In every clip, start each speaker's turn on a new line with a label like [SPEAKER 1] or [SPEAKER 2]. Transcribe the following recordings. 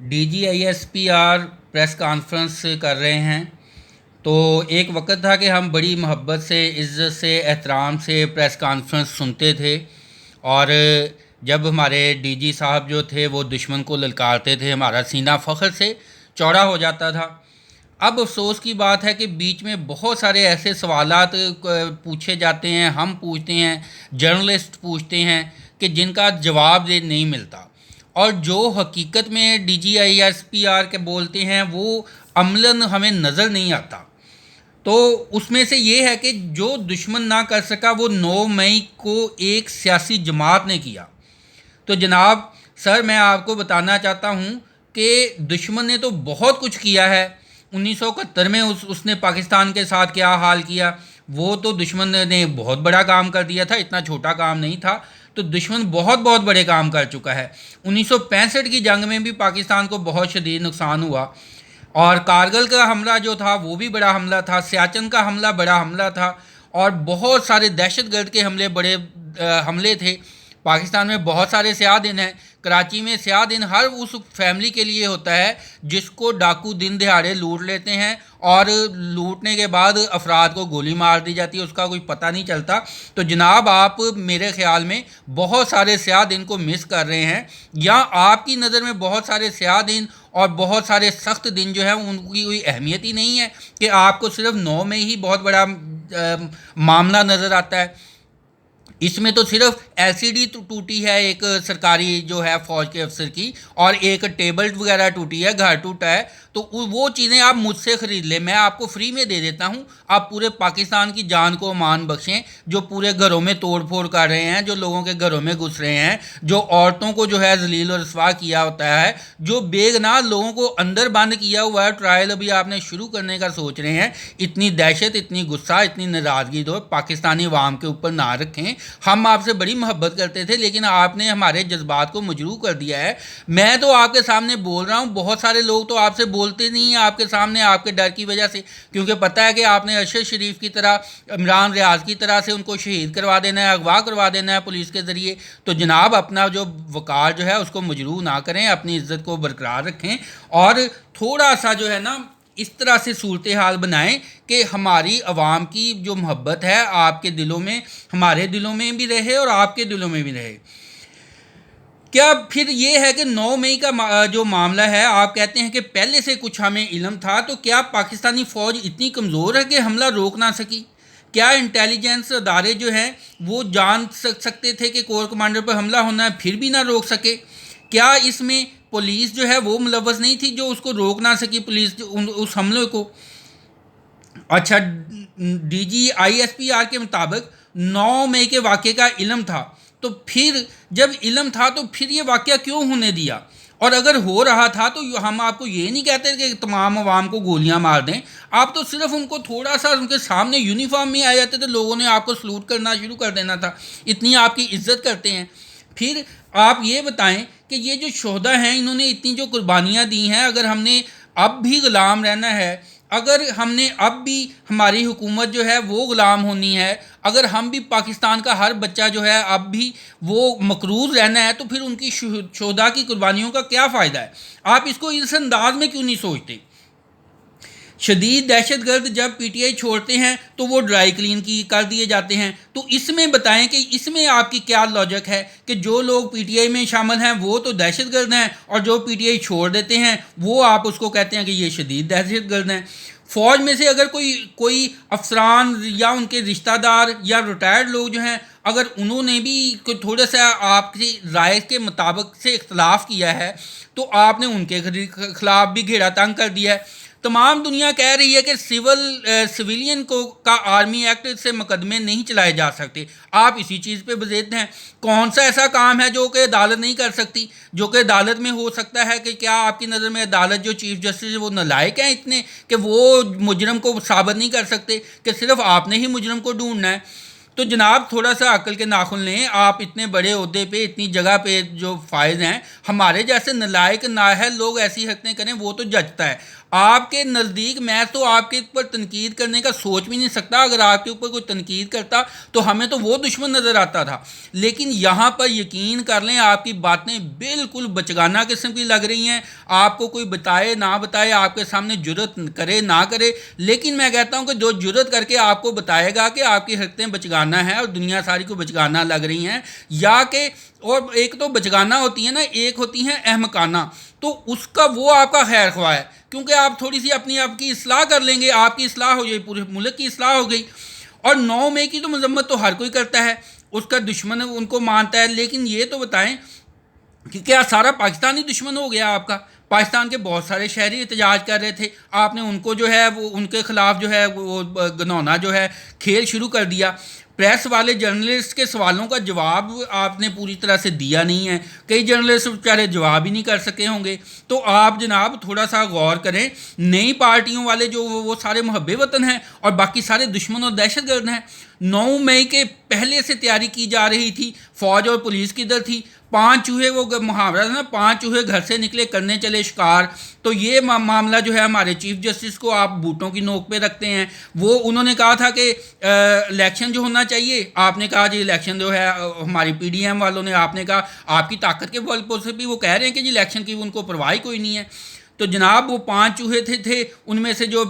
[SPEAKER 1] D G I S P R press conference کر رہے ہیں. تو ایک وقت تھا کہ ہم بڑی محبت سے عزت سے احترام سے پریس کانفرنس سنتے تھے. اور جب ہمارے ڈی جی صاحب جو تھے وہ دشمن کو للکارتے تھے ہمارا سینہ فخر سے چوڑا ہو جاتا تھا. اب افسوس کی بات ہے کہ بیچ میں بہت سارے ایسے سوالات پوچھے جاتے ہیں، ہم پوچھتے ہیں، جرنلسٹ پوچھتے ہیں کہ جن کا جواب نہیں ملتا. اور جو حقیقت میں D G I S P R کے بولتے ہیں وہ عملاً ہمیں نظر نہیں آتا. تو اس میں سے یہ ہے کہ جو دشمن نہ کر سکا وہ 9 مئی کو ایک سیاسی جماعت نے کیا. تو جناب سر، میں آپ کو بتانا چاہتا ہوں کہ دشمن نے تو بہت کچھ کیا ہے. 1971 میں اس نے پاکستان کے ساتھ کیا حال کیا، وہ تو دشمن نے بہت بڑا کام کر دیا تھا، اتنا چھوٹا کام نہیں تھا. تو دشمن بہت بہت بڑے کام کر چکا ہے. 1965 کی جنگ میں بھی پاکستان کو بہت شدید نقصان ہوا، اور کارگل کا حملہ جو تھا وہ بھی بڑا حملہ تھا، سیاچن کا حملہ بڑا حملہ تھا، اور بہت سارے دہشت گرد کے بڑے حملے تھے. پاکستان میں بہت سارے سیاہ دن ہیں. کراچی میں سیاہ دن ہر اس فیملی کے لیے ہوتا ہے جس کو ڈاکو دن دہاڑے لوٹ لیتے ہیں، اور لوٹنے کے بعد افراد کو گولی مار دی جاتی ہے، اس کا کوئی پتہ نہیں چلتا. تو جناب آپ میرے خیال میں بہت سارے سیاہ دن کو مس کر رہے ہیں، یا آپ کی نظر میں بہت سارے سیاہ دن اور بہت سارے سخت دن جو ہیں ان کی کوئی اہمیت ہی نہیں ہے کہ آپ کو صرف 9 میں ہی بہت بڑا معاملہ نظر آتا ہے. اس میں تو صرف ایل سی ڈی ٹوٹی ہے ایک سرکاری جو ہے فوج کے افسر کی، اور ایک ٹیبل وغیرہ ٹوٹی ہے، گھر ٹوٹا ہے. تو وہ چیزیں آپ مجھ سے خرید لیں، میں آپ کو فری میں دے دیتا ہوں. آپ پورے پاکستان کی جان کو امان بخشیں. جو پورے گھروں میں توڑ پھوڑ کر رہے ہیں، جو لوگوں کے گھروں میں گھس رہے ہیں، جو عورتوں کو جو ہے ذلیل و رسوا کیا ہوتا ہے، جو بے گناہ لوگوں کو اندر بند کیا ہوا ہے. ٹرائل ابھی آپ نے شروع کرنے کا سوچ رہے ہیں. اتنی دہشت، اتنی غصہ، اتنی ناراضگی تو پاکستانی عوام کے اوپر نہ رکھیں. ہم آپ سے بڑی محبت کرتے تھے لیکن آپ نے ہمارے جذبات کو مجروح کر دیا ہے. میں تو آپ کے سامنے بول رہا ہوں، بہت سارے لوگ تو آپ سے بولتے نہیں ہیں آپ کے سامنے، آپ کے ڈر کی وجہ سے، کیونکہ پتہ ہے کہ آپ نے ارشد شریف کی طرح، عمران ریاض کی طرح سے ان کو شہید کروا دینا ہے، اغوا کروا دینا ہے پولیس کے ذریعے. تو جناب اپنا جو وقار جو ہے اس کو مجروح نہ کریں، اپنی عزت کو برقرار رکھیں، اور تھوڑا سا جو ہے نا اس طرح سے صورتحال بنائیں کہ ہماری عوام کی جو محبت ہے آپ کے دلوں میں، ہمارے دلوں میں بھی رہے اور آپ کے دلوں میں بھی رہے. کیا پھر یہ ہے کہ 9 مئی کا جو معاملہ ہے، آپ کہتے ہیں کہ پہلے سے کچھ ہمیں علم تھا، تو کیا پاکستانی فوج اتنی کمزور ہے کہ حملہ روک نہ سکی؟ کیا انٹیلیجنس ادارے جو ہیں وہ جان سکتے تھے کہ کور کمانڈر پر حملہ ہونا ہے پھر بھی نہ روک سکے؟ کیا اس میں پولیس جو ہے وہ ملوث نہیں تھی جو اس کو روک نہ سکی، پولیس اس حملے کو؟ اچھا، D G I S P R کے مطابق 9 مئی کے واقعے کا علم تھا، تو پھر جب علم تھا تو پھر یہ واقعہ کیوں ہونے دیا؟ اور اگر ہو رہا تھا تو ہم آپ کو یہ نہیں کہتے کہ تمام عوام کو گولیاں مار دیں. آپ تو صرف ان کو تھوڑا سا ان کے سامنے یونیفارم میں آ جاتے تھے، لوگوں نے آپ کو سلوٹ کرنا شروع کر دینا تھا، اتنی آپ کی عزت کرتے ہیں. پھر آپ یہ بتائیں کہ یہ جو شہدا ہیں انہوں نے اتنی جو قربانیاں دی ہیں، اگر ہم نے اب بھی غلام رہنا ہے، اگر ہم نے اب بھی ہماری حکومت جو ہے وہ غلام ہونی ہے، اگر ہم بھی پاکستان کا ہر بچہ جو ہے اب بھی وہ مقروض رہنا ہے، تو پھر ان کی شہداء کی قربانیوں کا کیا فائدہ ہے؟ آپ اس کو اس انداز میں کیوں نہیں سوچتے؟ شدید دہشت گرد جب پی ٹی آئی چھوڑتے ہیں تو وہ ڈرائی کلین کی کر دیے جاتے ہیں. تو اس میں بتائیں کہ اس میں آپ کی کیا لاجک ہے کہ جو لوگ پی ٹی آئی میں شامل ہیں وہ تو دہشت گرد ہیں، اور جو پی ٹی آئی چھوڑ دیتے ہیں وہ آپ اس کو کہتے ہیں کہ یہ شدید دہشت گرد ہیں. فوج میں سے اگر کوئی افسران یا ان کے رشتہ دار یا ریٹائرڈ لوگ جو ہیں، اگر انہوں نے بھی تھوڑا سا آپ کی رائے کے مطابق سے اختلاف کیا ہے تو آپ نے ان کے خلاف بھی گھیرا تنگ کر دیا ہے. تمام دنیا کہہ رہی ہے کہ سویلین کو کا آرمی ایکٹ سے مقدمے نہیں چلائے جا سکتے. آپ اسی چیز پہ بضد ہیں. کون سا ایسا کام ہے جو کہ عدالت نہیں کر سکتی، جو کہ عدالت میں ہو سکتا ہے؟ کہ کیا آپ کی نظر میں عدالت جو چیف جسٹس وہ نالائق ہیں اتنے کہ وہ مجرم کو ثابت نہیں کر سکتے، کہ صرف آپ نے ہی مجرم کو ڈھونڈنا ہے؟ تو جناب تھوڑا سا عقل کے ناخن لیں. آپ اتنے بڑے عہدے پہ اتنی جگہ پہ جو فائز ہیں, ہمارے جیسے نالائق نااہل لوگ ایسی حرکتیں کریں وہ تو جچتا ہے. آپ کے نزدیک میں تو آپ کے اوپر تنقید کرنے کا سوچ بھی نہیں سکتا. اگر آپ کے اوپر کوئی تنقید کرتا تو ہمیں تو وہ دشمن نظر آتا تھا. لیکن یہاں پر یقین کر لیں آپ کی باتیں بالکل بچگانہ قسم کی لگ رہی ہیں. آپ کو کوئی بتائے نہ بتائے, آپ کے سامنے جرت کرے نہ کرے, لیکن میں کہتا ہوں کہ جو جرت کر کے آپ کو بتائے گا کہ آپ کی حرکتیں بچگانہ ہیں اور دنیا ساری کو بچگانہ لگ رہی ہیں, یا کہ اور ایک تو بچگانہ ہوتی ہیں نا, ایک ہوتی ہیں احمقانہ, تو اس کا وہ آپ کا خیر خواہ ہے, کیونکہ آپ تھوڑی سی اپنی آپ کی اصلاح کر لیں گے, آپ کی اصلاح ہو جائے, پورے ملک کی اصلاح ہو گئی. اور 9 مئی کی تو مذمت تو ہر کوئی کرتا ہے, اس کا دشمن ان کو مانتا ہے, لیکن یہ تو بتائیں کہ کیا سارا پاکستان ہی دشمن ہو گیا آپ کا؟ پاکستان کے بہت سارے شہری احتجاج کر رہے تھے, آپ نے ان کو جو ہے وہ ان کے خلاف جو ہے وہ گنونا جو ہے کھیل شروع کر دیا. پریس والے جرنلسٹ کے سوالوں کا جواب آپ نے پوری طرح سے دیا نہیں ہے, کئی جرنلسٹ بیچارے جواب ہی نہیں کر سکے ہوں گے. تو آپ جناب تھوڑا سا غور کریں, نئی پارٹیوں والے جو وہ سارے محب وطن ہیں اور باقی سارے دشمن اور دہشت گرد ہیں. 9 مئی کے پہلے سے تیاری کی جا رہی تھی, فوج اور پولیس کدھر تھی؟ 5 چوہے, وہ محاورہ تھا نا, 5 چوہے گھر سے نکلے کرنے چلے شکار. تو یہ معاملہ جو ہے ہمارے چیف جسٹس کو آپ بوٹوں کی نوک پہ رکھتے ہیں. وہ انہوں نے کہا تھا کہ الیکشن جو ہونا چاہیے, آپ نے کہا جی الیکشن جو ہے ہماری پی ڈی ایم والوں نے, آپ نے کہا آپ کی طاقت کے بل پر سے بھی وہ کہہ رہے ہیں کہ جی الیکشن کی ان کو پرواہ کوئی نہیں ہے. تو جناب وہ 5 چوہے تھے ان میں سے جو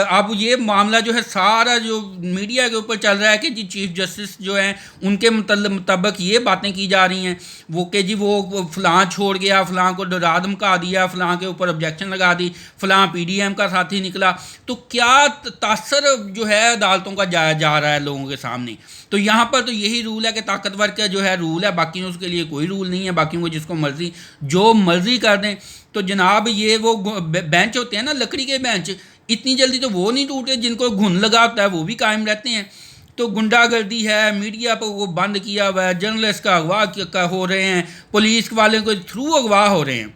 [SPEAKER 1] اب یہ معاملہ جو ہے سارا جو میڈیا کے اوپر چل رہا ہے کہ جی چیف جسٹس جو ہیں ان کے مطابق یہ باتیں کی جا رہی ہیں وہ کہ جی وہ فلاں چھوڑ گیا, فلاں کو ڈرا دھمکا دیا, فلاں کے اوپر آبجیکشن لگا دی, فلاں پی ڈی ایم کا ساتھی نکلا. تو کیا تاثر جو ہے عدالتوں کا جا رہا ہے لوگوں کے سامنے. تو یہاں پر تو یہی رول ہے کہ طاقتور کا جو ہے رول ہے, باقیوں اس کے لیے کوئی رول نہیں ہے, باقیوں کو جس کو مرضی جو مرضی کر دیں. تو جناب یہ وہ بینچ ہوتے ہیں نا, لکڑی کے بینچ, اتنی جلدی تو وہ نہیں ٹوٹے, جن کو گھن لگا ہوتا ہے وہ بھی قائم رہتے ہیں. تو گنڈا گردی ہے, میڈیا پہ وہ بند کیا ہوا ہے, جرنلسٹ کا اغوا ہو رہے ہیں, پولیس والے کو تھرو اغوا ہو رہے ہیں.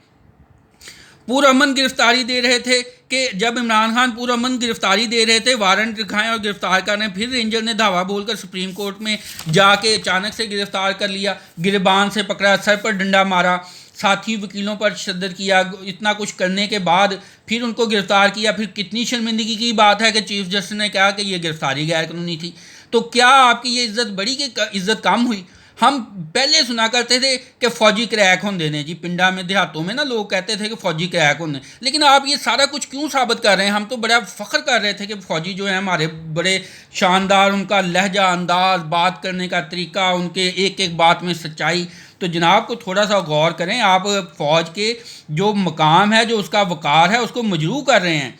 [SPEAKER 1] پرامن گرفتاری دے رہے تھے کہ جب عمران خان پرامن گرفتاری دے رہے تھے, وارنٹ دکھائیں اور گرفتار کریں, پھر رینجر نے دھاوا بول کر سپریم کورٹ میں جا کے اچانک سے گرفتار کر لیا, گریبان سے پکڑا, سر پر ڈنڈا مارا, ساتھی وکیلوں پر تشدد کیا. اتنا کچھ کرنے کے بعد پھر ان کو گرفتار کیا. پھر کتنی شرمندگی کی بات ہے کہ چیف جسٹس نے کہا کہ یہ گرفتاری غیر قانونی تھی. تو کیا آپ کی یہ عزت بڑی کہ عزت کم ہوئی؟ ہم پہلے سنا کرتے تھے کہ فوجی کریک ہوندے نے جی, پنڈا میں دیہاتوں میں نا لوگ کہتے تھے کہ فوجی کریک ہوندے, لیکن آپ یہ سارا کچھ کیوں ثابت کر رہے ہیں؟ ہم تو بڑا فخر کر رہے تھے کہ فوجی جو ہیں ہمارے بڑے شاندار, ان کا لہجہ انداز, بات کرنے کا طریقہ, ان کے ایک ایک بات میں سچائی. تو جناب کو تھوڑا سا غور کریں, آپ فوج کے جو مقام ہے, جو اس کا وقار ہے, اس کو مجروح کر رہے ہیں.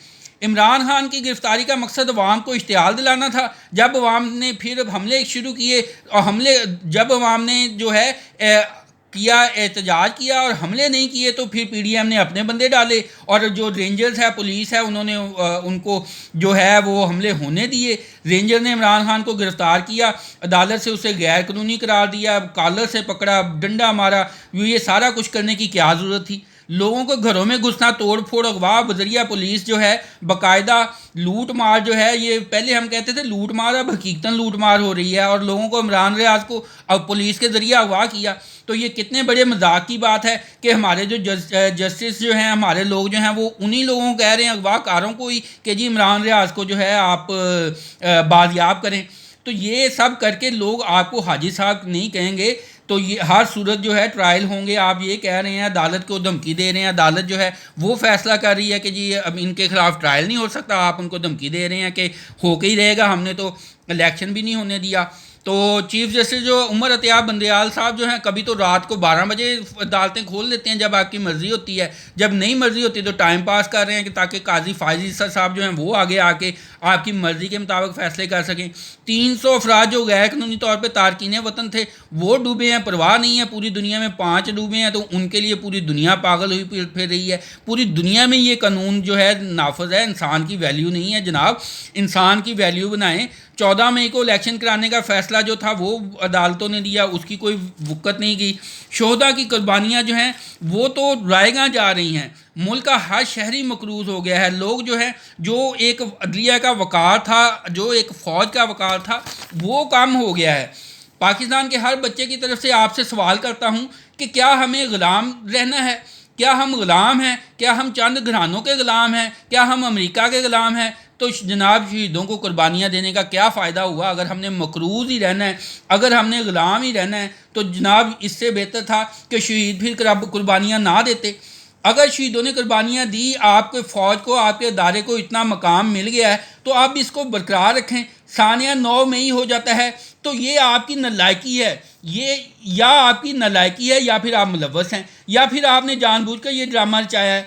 [SPEAKER 1] عمران خان کی گرفتاری کا مقصد عوام کو اشتعال دلانا تھا. جب عوام نے پھر حملے شروع کیے اور جب عوام نے جو ہے کیا, احتجاج کیا اور حملے نہیں کیے, تو پھر پی ڈی ایم نے اپنے بندے ڈالے, اور جو رینجرز ہے, پولیس ہے, انہوں نے ان کو جو ہے وہ حملے ہونے دیے. رینجر نے عمران خان کو گرفتار کیا, عدالت سے اسے غیر قانونی قرار دیا, کالر سے پکڑا, ڈنڈا مارا. یہ سارا کچھ کرنے کی کیا ضرورت تھی؟ لوگوں کو گھروں میں گھسنا, توڑ پھوڑ, اغوا بذریعہ پولیس جو ہے باقاعدہ لوٹ مار جو ہے, یہ پہلے ہم کہتے تھے لوٹ مار, اب حقیقتاً لوٹ مار ہو رہی ہے, اور لوگوں کو عمران ریاض کو اب پولیس کے ذریعہ اغوا کیا. تو یہ کتنے بڑے مذاق کی بات ہے کہ ہمارے جو جسٹس جو ہیں, ہمارے لوگ جو ہیں, وہ انہی لوگوں کو کہہ رہے ہیں, اغوا کاروں کو ہی, کہ جی عمران ریاض کو جو ہے آپ بازیاب کریں. تو یہ سب کر کے لوگ آپ کو حاجی صاحب نہیں کہیں گے. تو یہ ہر صورت جو ہے ٹرائل ہوں گے. آپ یہ کہہ رہے ہیں, عدالت کو دھمکی دے رہے ہیں, عدالت جو ہے وہ فیصلہ کر رہی ہے کہ جی اب ان کے خلاف ٹرائل نہیں ہو سکتا, آپ ان کو دھمکی دے رہے ہیں کہ ہو کے ہی رہے گا, ہم نے تو الیکشن بھی نہیں ہونے دیا. تو چیف جسٹس جو عمر عطیہ بندیال صاحب جو ہیں, کبھی تو رات کو 12 بجے عدالتیں کھول دیتے ہیں جب آپ کی مرضی ہوتی ہے, جب نہیں مرضی ہوتی تو ٹائم پاس کر رہے ہیں کہ تاکہ قاضی فائز عیسیٰ صاحب جو ہیں وہ آگے آ کے آپ کی مرضی کے مطابق فیصلے کر سکیں. 300 افراد جو غیر قانونی طور پہ تارکین وطن تھے وہ ڈوبے ہیں, پرواہ نہیں ہے. پوری دنیا میں 5 ڈوبے ہیں, تو ان کے لیے پوری دنیا پاگل ہوئی پھر رہی ہے. پوری دنیا میں یہ قانون جو ہے نافذ ہے. انسان کی ویلیو نہیں ہے جناب, انسان کی ویلیو بنائیں. 14 مئی کو الیکشن کرانے کا فیصلہ جو تھا وہ عدالتوں نے دیا, اس کی کوئی وقت نہیں کی. شہداء کی قربانیاں جو ہیں وہ تو رائے گاں جا رہی ہیں. ملک کا ہر شہری مقروض ہو گیا ہے. لوگ جو ہے جو ایک عدلیہ کا وقار تھا, جو ایک فوج کا وقار تھا, وہ کم ہو گیا ہے. پاکستان کے ہر بچے کی طرف سے آپ سے سوال کرتا ہوں کہ کیا ہمیں غلام رہنا ہے؟ کیا ہم غلام ہیں؟ کیا ہم چند گھرانوں کے غلام ہیں؟ کیا ہم امریکہ کے غلام ہیں؟ تو جناب شہیدوں کو قربانیاں دینے کا کیا فائدہ ہوا؟ اگر ہم نے مقروض ہی رہنا ہے, اگر ہم نے غلام ہی رہنا ہے, تو جناب اس سے بہتر تھا کہ شہید پھر قربانیاں نہ دیتے. اگر شہیدوں نے قربانیاں دی, آپ کے فوج کو, آپ کے ادارے کو اتنا مقام مل گیا ہے, تو آپ اس کو برقرار رکھیں. ثانیہ 9 مئی ہو جاتا ہے تو یہ آپ کی نالائکی ہے, یہ یا آپ کی نالائکی ہے یا پھر آپ ملوث ہیں, یا پھر آپ نے جان بوجھ کر یہ ڈرامہ رچایا ہے.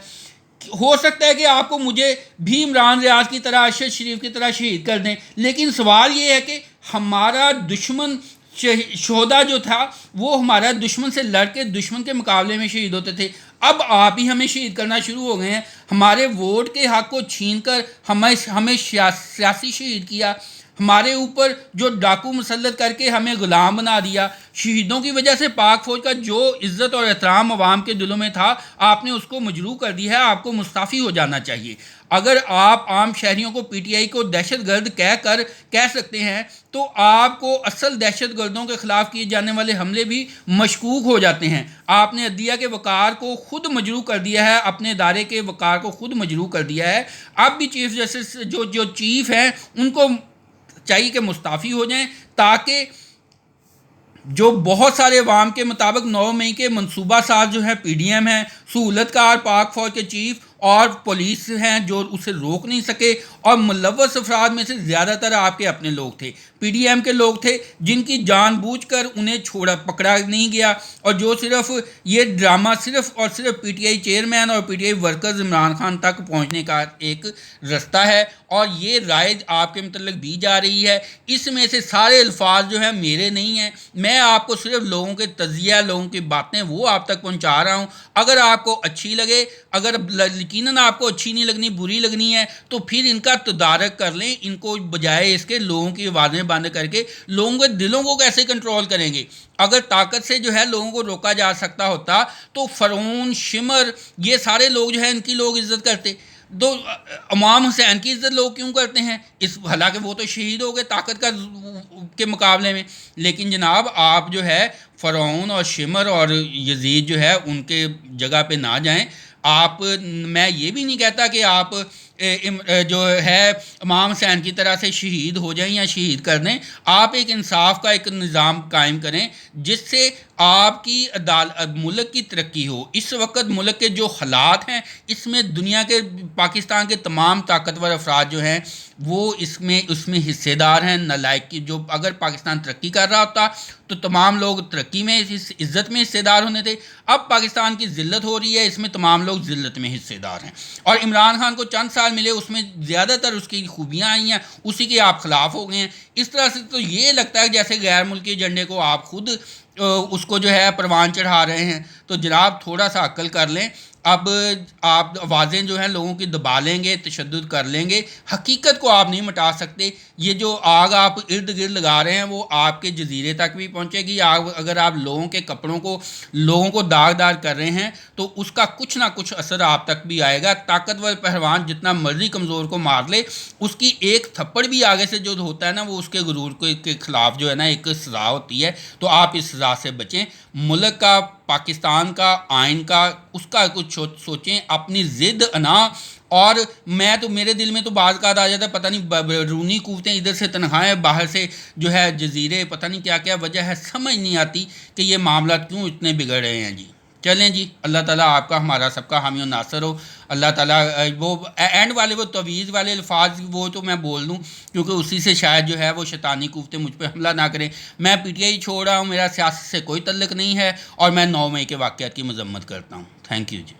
[SPEAKER 1] ہو سکتا ہے کہ آپ کو مجھے بھی عمران ریاض کی طرح, ارشد شریف کی طرح شہید کر دیں, لیکن سوال یہ ہے کہ ہمارا دشمن شہدا جو تھا وہ ہمارا دشمن سے لڑ کے دشمن کے مقابلے میں شہید ہوتے تھے. اب آپ ہی ہمیں شہید کرنا شروع ہو گئے ہیں. ہمارے ووٹ کے حق کو چھین کر ہمیں سیاسی شہید کیا, ہمارے اوپر جو ڈاکو مسلط کر کے ہمیں غلام بنا دیا. شہیدوں کی وجہ سے پاک فوج کا جو عزت اور احترام عوام کے دلوں میں تھا, آپ نے اس کو مجروح کر دیا ہے. آپ کو مستعفی ہو جانا چاہیے. اگر آپ عام شہریوں کو پی ٹی آئی کو دہشت گرد کہہ سکتے ہیں, تو آپ کو اصل دہشت گردوں کے خلاف کیے جانے والے حملے بھی مشکوک ہو جاتے ہیں. آپ نے عدلیہ کے وقار کو خود مجروح کر دیا ہے, اپنے ادارے کے وقار کو خود مجروح کر دیا ہے. اب بھی چیف جسٹس جو چیف ہیں ان کو چاہیے کہ مستعفی ہو جائیں, تاکہ جو بہت سارے عوام کے مطابق 9 مئی کے منصوبہ ساز جو ہے پی ڈی ایم ہیں, سہولت کار پاک فوج کے چیف اور پولیس ہیں جو اسے روک نہیں سکے, اور ملوث افراد میں سے زیادہ تر آپ کے اپنے لوگ تھے, پی ڈی ایم کے لوگ تھے, جن کی جان بوجھ کر انہیں پکڑا نہیں گیا, اور جو صرف یہ ڈرامہ صرف اور صرف پی ٹی آئی چیئرمین اور P T I workers Imran Khan تک پہنچنے کا ایک رستہ ہے, اور یہ رائے آپ کے متعلق دی جا رہی ہے. اس میں سے سارے الفاظ جو ہیں میرے نہیں ہیں, میں آپ کو صرف لوگوں کے تجزیہ, لوگوں کی باتیں وہ آپ تک پہنچا رہا ہوں. اگر آپ کو اچھی لگے, اگر یقیناً آپ کو اچھی نہیں لگنی, بری لگنی ہے, تو پھر ان کا تدارک کر لیں. ان کو بجائے اس کے لوگوں کی آوازیں بند کر کے لوگوں کے دلوں کو کیسے کنٹرول کریں گے؟ اگر طاقت سے جو ہے لوگوں کو روکا جا سکتا ہوتا تو فرعون, شمر, یہ سارے لوگ جو ہیں ان کی لوگ عزت کرتے. تو امام حسین کی عزت لوگ کیوں کرتے ہیں؟ حالانکہ وہ تو شہید ہو گئے طاقت کے مقابلے میں. لیکن جناب آپ جو ہے فرعون اور شمر اور یزید جو ہے ان کے جگہ پہ نہ جائیں. آپ, میں یہ بھی نہیں کہتا کہ آپ جو ہے امام حسین کی طرح سے شہید ہو جائیں یا شہید کر دیں. آپ ایک انصاف کا ایک نظام قائم کریں جس سے آپ کی ملک کی ترقی ہو. اس وقت ملک کے جو حالات ہیں اس میں دنیا کے, پاکستان کے تمام طاقتور افراد جو ہیں وہ اس میں حصے دار ہیں. نالائق کی جو, اگر پاکستان ترقی کر رہا ہوتا تو تمام لوگ ترقی میں, عزت میں حصے دار ہونے تھے. اب پاکستان کی ذلت ہو رہی ہے, اس میں تمام لوگ ذلت میں حصے دار ہیں. اور عمران خان کو چند سال ملے, اس میں زیادہ تر اس کی خوبیاں آئی ہیں, اسی کے آپ خلاف ہو گئے ہیں. اس طرح سے تو یہ لگتا ہے جیسے غیر ملکی ایجنڈے کو آپ خود اس کو جو ہے پروان چڑھا رہے ہیں. تو جناب تھوڑا سا عقل کر لیں. اب آپ آوازیں جو ہیں لوگوں کی دبا لیں گے, تشدد کر لیں گے, حقیقت کو آپ نہیں مٹا سکتے. یہ جو آگ آپ ارد گرد لگا رہے ہیں وہ آپ کے جزیرے تک بھی پہنچے گی. اگر آپ لوگوں کے کپڑوں کو, لوگوں کو داغدار کر رہے ہیں تو اس کا کچھ نہ کچھ اثر آپ تک بھی آئے گا. طاقتور پہلوان جتنا مرضی کمزور کو مار لے, اس کی ایک تھپڑ بھی آگے سے جو ہوتا ہے نا, وہ اس کے غرور کے خلاف جو ہے نا ایک سزا ہوتی ہے. تو آپ اس سزا سے بچیں. ملک کا, پاکستان کا, آئین کا, اس کا کچھ سوچیں. اپنی ضد انا, اور میں تو, میرے دل میں تو بعض کا آ جاتا ہے, پتہ نہیں بیرونی قوتیں ادھر سے تنخواہیں, باہر سے جو ہے جزیرے, پتہ نہیں کیا کیا وجہ ہے, سمجھ نہیں آتی کہ یہ معاملات کیوں اتنے بگڑ رہے ہیں جی. چلیں جی, اللہ تعالیٰ آپ کا ہمارا سب کا حامی و ناصر ہو. اللہ تعالیٰ وہ اینڈ والے وہ تویز والے الفاظ وہ تو میں بول دوں کیونکہ اسی سے شاید جو ہے وہ شیطانی قوتیں مجھ پہ حملہ نہ کریں. میں پی ٹی آئی چھوڑ رہا ہوں, میرا سیاست سے کوئی تعلق نہیں ہے, اور میں 9 مئی کے واقعات کی مذمت کرتا ہوں. Thank you G.